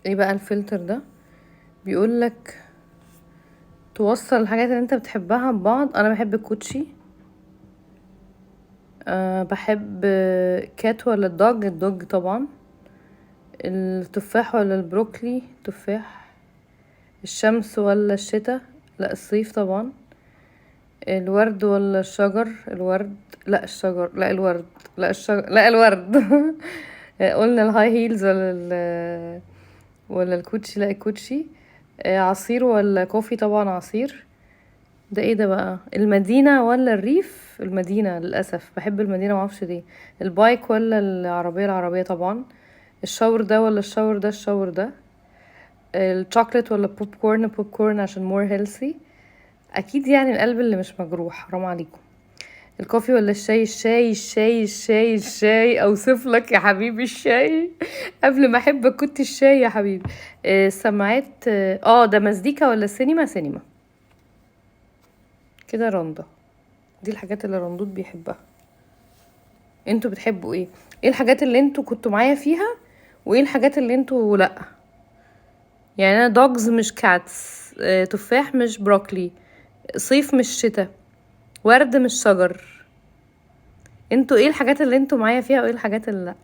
ايه بقى الفلتر ده؟ بيقولك توصل الحاجات اللي انت بتحبها ببعض. انا بحب الكوتشي. بحب كات ولا الدوج؟ الدوج طبعا. التفاح ولا البروكلي؟ تفاح. الشمس ولا الشتاء؟ لا الصيف طبعا. الورد ولا الشجر؟ الورد. لا الشجر. لا الورد. لا الشجر. لا الورد. قلنا الهاي هيلز ولا الكوتشي؟ لا الكوتشي. عصير ولا كوفي؟ طبعا عصير. ده ايه ده بقى؟ المدينة ولا الريف؟ المدينة للأسف، بحب المدينة معرفش ليه. البايك ولا العربية؟ العربية طبعا. الشاور ده ولا الشاور ده؟ الشاور ده. الشوكليت ولا بوب كورن؟ بوب كورن عشان مور هيلثي. اكيد يعني القلب اللي مش مجروح، حرام عليكم. الكوفي ولا الشاي؟ الشاي الشاي الشاي الشاي. اوصف لك يا حبيبي الشاي. قبل ما احبك كنت الشاي يا حبيبي. السماعات. ده مزيكا ولا سينما؟ سينما. كده رندا. دي الحاجات اللي رندود بيحبها. انتوا بتحبوا ايه؟ ايه الحاجات اللي انتوا كنتوا معايا فيها؟ وايه الحاجات اللي انتوا لا؟ يعني انا دوجز مش كاتس. تفاح مش بروكلي. صيف مش شتاء. ورد مش شجر. انتوا ايه الحاجات اللي انتوا معايا فيها وايه الحاجات اللي لا؟